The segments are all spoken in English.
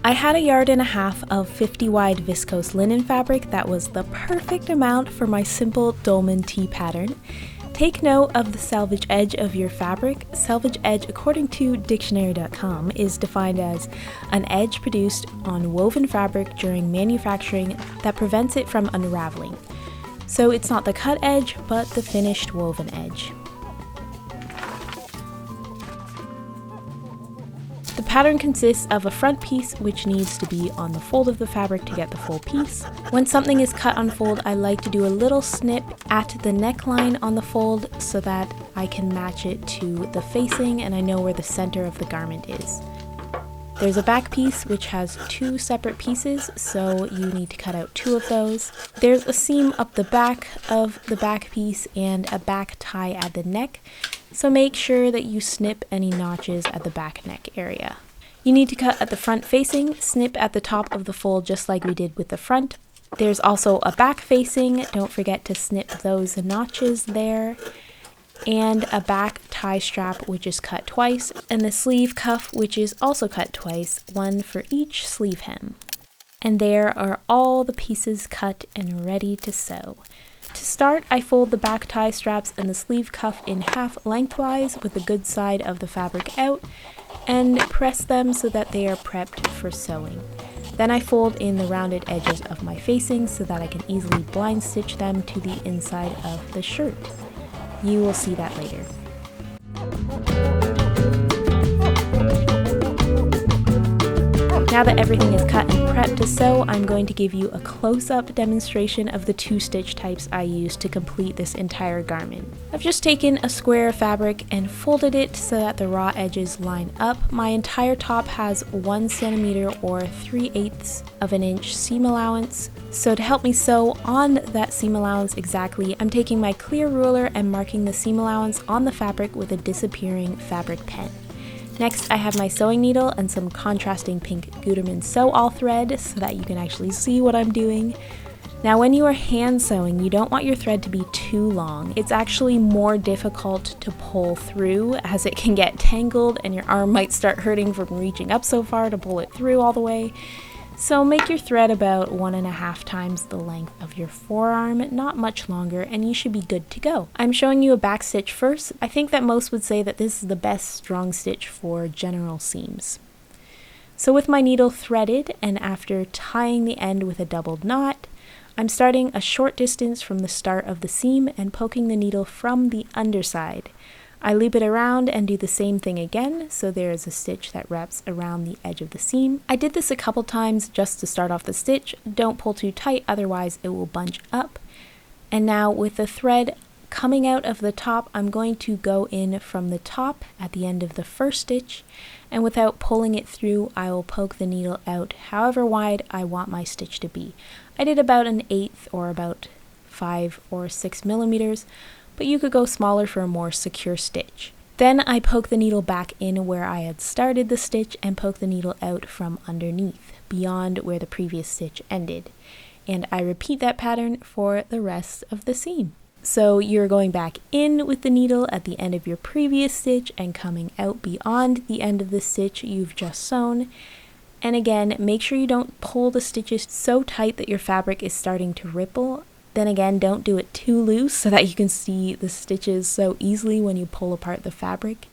I had 1.5 yards of 50 wide viscose linen fabric that was the perfect amount for my simple dolman tee pattern. Take note of the selvage edge of your fabric. Selvage edge, according to dictionary.com, is defined as an edge produced on woven fabric during manufacturing that prevents it from unraveling. So it's not the cut edge, but the finished woven edge. The pattern consists of a front piece which needs to be on the fold of the fabric to get the full piece. When something is cut on fold, I like to do a little snip at the neckline on the fold so that I can match it to the facing and I know where the center of the garment is. There's a back piece which has 2 separate pieces, so you need to cut out 2 of those. There's a seam up the back of the back piece and a back tie at the neck, so make sure that you snip any notches at the back neck area. You need to cut at the front facing, snip at the top of the fold just like we did with the front. There's also a back facing, don't forget to snip those notches there. And a back tie strap which is cut twice, and the sleeve cuff which is also cut twice, one for each sleeve hem. And there are all the pieces cut and ready to sew. To start, I fold the back tie straps and the sleeve cuff in half lengthwise with the good side of the fabric out and press them so that they are prepped for sewing. Then I fold in the rounded edges of my facings so that I can easily blind stitch them to the inside of the shirt. You will see that later. Now that everything is cut and prepped to sew, I'm going to give you a close-up demonstration of the 2 stitch types I used to complete this entire garment. I've just taken a square of fabric and folded it so that the raw edges line up. My entire top has 1 centimeter or 3/8 of an inch seam allowance. So to help me sew on that seam allowance exactly, I'm taking my clear ruler and marking the seam allowance on the fabric with a disappearing fabric pen. Next, I have my sewing needle and some contrasting pink Gutermann Sew All thread so that you can actually see what I'm doing. Now, when you are hand sewing, you don't want your thread to be too long. It's actually more difficult to pull through as it can get tangled and your arm might start hurting from reaching up so far to pull it through all the way. So make your thread about 1.5 times the length of your forearm, not much longer, and you should be good to go. I'm showing you a back stitch first. I think that most would say that this is the best strong stitch for general seams. So with my needle threaded and after tying the end with a doubled knot, I'm starting a short distance from the start of the seam and poking the needle from the underside. I loop it around and do the same thing again, so there is a stitch that wraps around the edge of the seam. I did this a couple times just to start off the stitch. Don't pull too tight, otherwise it will bunch up. And now with the thread coming out of the top, I'm going to go in from the top at the end of the first stitch, and without pulling it through, I will poke the needle out however wide I want my stitch to be. I did about 1/8 or about 5 or 6 millimeters, but you could go smaller for a more secure stitch. Then I poke the needle back in where I had started the stitch and poke the needle out from underneath, beyond where the previous stitch ended. And I repeat that pattern for the rest of the seam. So you're going back in with the needle at the end of your previous stitch and coming out beyond the end of the stitch you've just sewn. And again, make sure you don't pull the stitches so tight that your fabric is starting to ripple. Then again, don't do it too loose so that you can see the stitches so easily when you pull apart the fabric.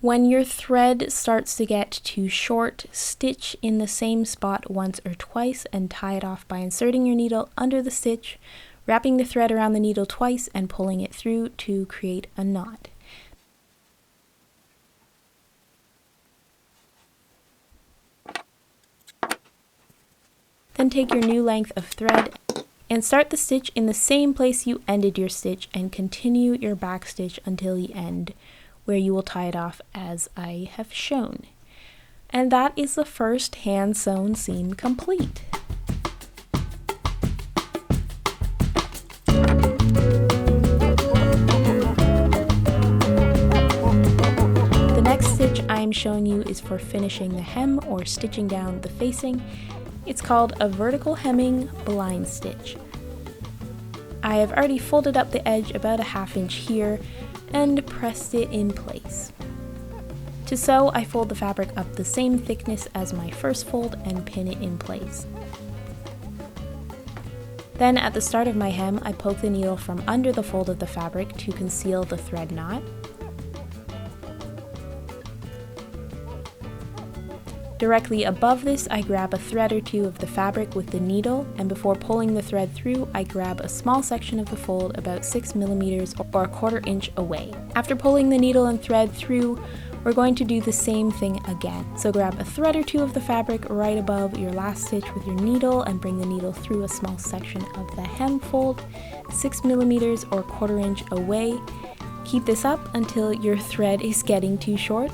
When your thread starts to get too short, stitch in the same spot once or twice and tie it off by inserting your needle under the stitch, wrapping the thread around the needle twice and pulling it through to create a knot. Then take your new length of thread and start the stitch in the same place you ended your stitch and continue your back stitch until the end, where you will tie it off as I have shown. And that is the first hand sewn seam complete. The next stitch I'm showing you is for finishing the hem or stitching down the facing. It's called a vertical hemming blind stitch. I have already folded up the edge about 1/2 inch here and pressed it in place. To sew, I fold the fabric up the same thickness as my first fold and pin it in place. Then at the start of my hem, I poke the needle from under the fold of the fabric to conceal the thread knot. Directly above this, I grab a thread or two of the fabric with the needle, and before pulling the thread through, I grab a small section of the fold about 6 millimeters or a quarter inch away. After pulling the needle and thread through, we're going to do the same thing again. So grab a thread or two of the fabric right above your last stitch with your needle and bring the needle through a small section of the hem fold, 6 millimeters or a quarter inch away. Keep this up until your thread is getting too short.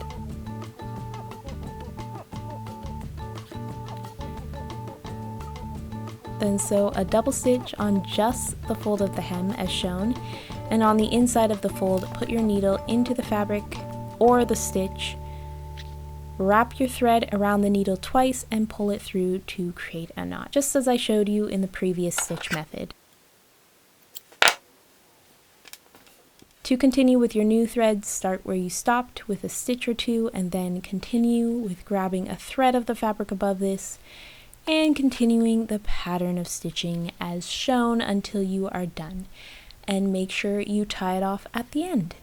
Then sew a double stitch on just the fold of the hem as shown, and on the inside of the fold, put your needle into the fabric or the stitch, wrap your thread around the needle twice and pull it through to create a knot, just as I showed you in the previous stitch method. To continue with your new thread, start where you stopped with a stitch or two and then continue with grabbing a thread of the fabric above this and continuing the pattern of stitching as shown until you are done, and make sure you tie it off at the end.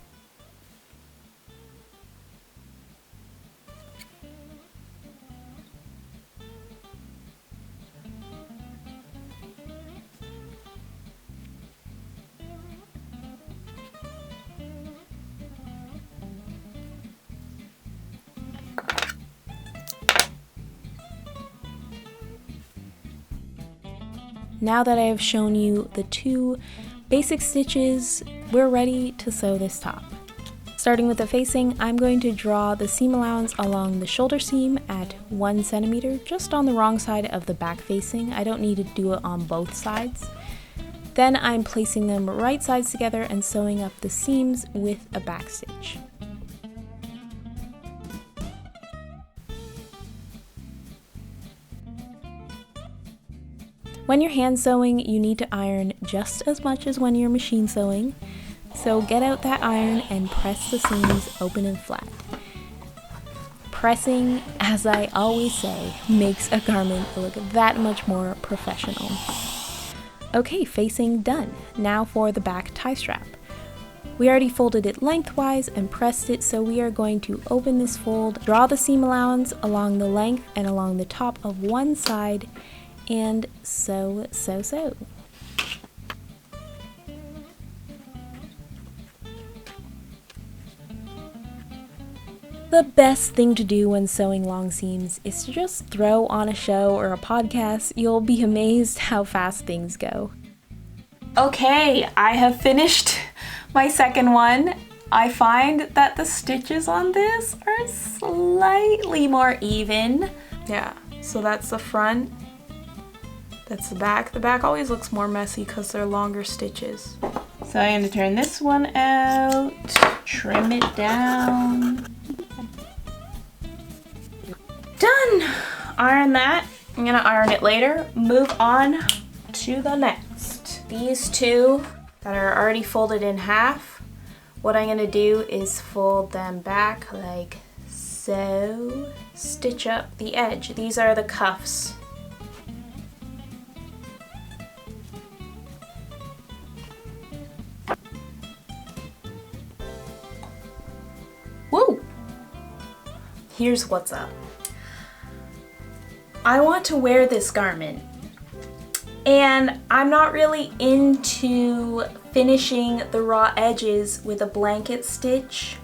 Now that I have shown you the two basic stitches, we're ready to sew this top. Starting with the facing, I'm going to draw the seam allowance along the shoulder seam at 1 centimeter, just on the wrong side of the back facing. I don't need to do it on both sides. Then I'm placing them right sides together and sewing up the seams with a back stitch. When you're hand sewing, you need to iron just as much as when you're machine sewing, so get out that iron and press the seams open and flat. Pressing, as I always say, makes a garment look that much more professional. Okay, facing done. Now for the back tie strap. We already folded it lengthwise and pressed it, so we are going to open this fold, draw the seam allowance along the length and along the top of one side, and sew. The best thing to do when sewing long seams is to just throw on a show or a podcast. You'll be amazed how fast things go. Okay, I have finished my second one. I find that the stitches on this are slightly more even. Yeah, so that's the front. That's the back. The back always looks more messy because they're longer stitches. So I'm going to turn this one out, trim it down. Done! Iron that. I'm going to iron it later. Move on to the next. These two that are already folded in half, what I'm going to do is fold them back like so. Stitch up the edge. These are the cuffs. Woo! Here's what's up. I want to wear this garment, and I'm not really into finishing the raw edges with a blanket stitch.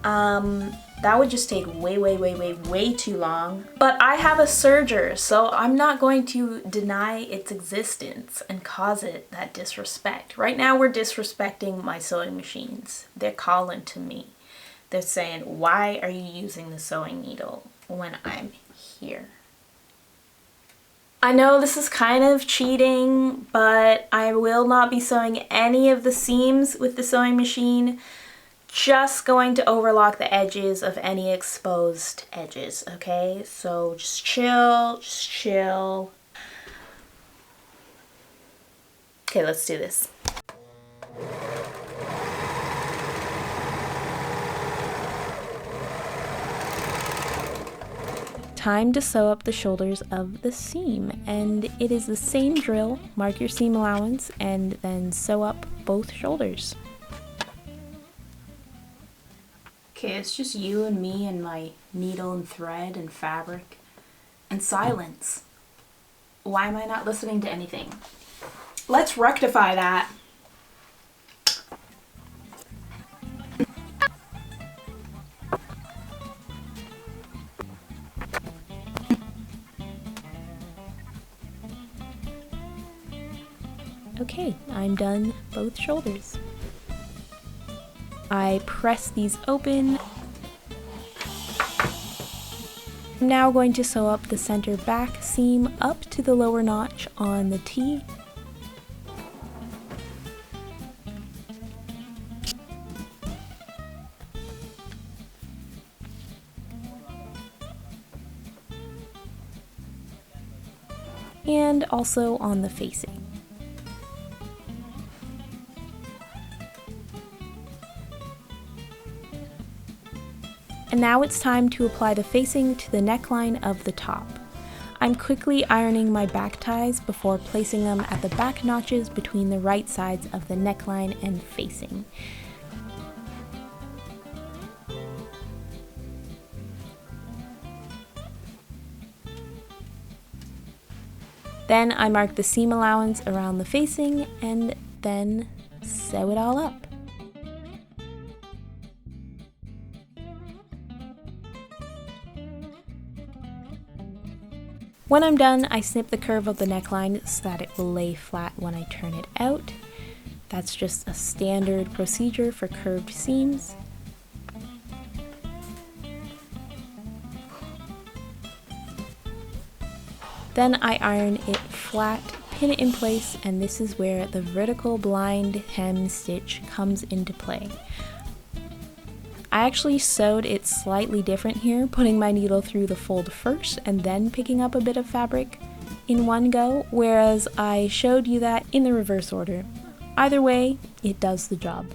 That would just take way too long. But I have a serger, so I'm not going to deny its existence and cause it that disrespect. Right now we're disrespecting my sewing machines. They're calling to me. They're saying, why are you using the sewing needle when I'm here? I know this is kind of cheating, but I will not be sewing any of the seams with the sewing machine. Just going to overlock the edges of any exposed edges, okay? So just chill. Okay, let's do this. time to sew up the shoulders of the seam, and it is the same drill. Mark your seam allowance and then sew up both shoulders. Okay, it's just you and me and my needle and thread and fabric and silence. Why am I not listening to anything? Let's rectify that. Okay, I'm done both shoulders. I press these open. I'm now going to sew up the center back seam up to the lower notch on the T. And also on the facing. And now it's time to apply the facing to the neckline of the top. I'm quickly ironing my back ties before placing them at the back notches between the right sides of the neckline and facing. Then I mark the seam allowance around the facing and then sew it all up. When I'm done, I snip the curve of the neckline so that it will lay flat when I turn it out. That's just a standard procedure for curved seams. Then I iron it flat, pin it in place, and this is where the vertical blind hem stitch comes into play. I actually sewed it slightly different here, putting my needle through the fold first and then picking up a bit of fabric in one go, whereas I showed you that in the reverse order. Either way, it does the job.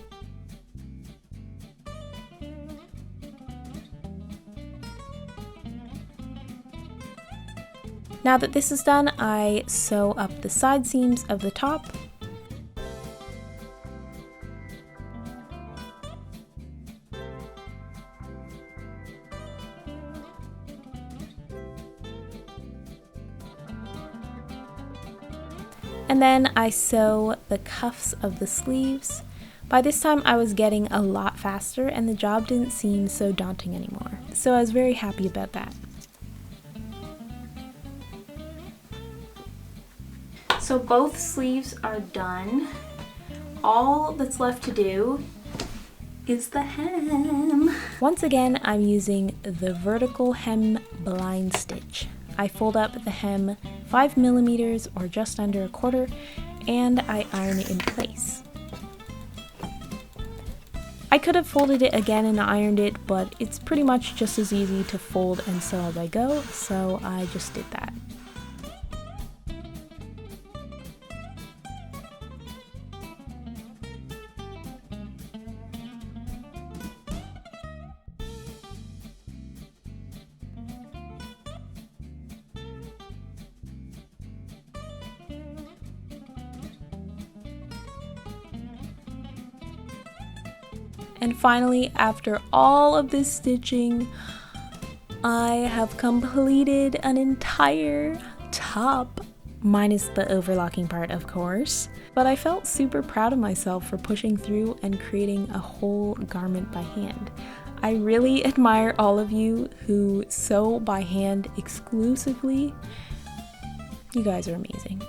Now that this is done, I sew up the side seams of the top. And then I sew the cuffs of the sleeves. By this time I was getting a lot faster and the job didn't seem so daunting anymore. So I was very happy about that. So both sleeves are done. All that's left to do is the hem. Once again, I'm using the vertical hem blind stitch. I fold up the hem 5 millimeters or just under a quarter, and I iron it in place. I could have folded it again and ironed it, but it's pretty much just as easy to fold and sew as I go, so I just did that. And finally, after all of this stitching, I have completed an entire top, minus the overlocking part, of course. But I felt super proud of myself for pushing through and creating a whole garment by hand. I really admire all of you who sew by hand exclusively. You guys are amazing.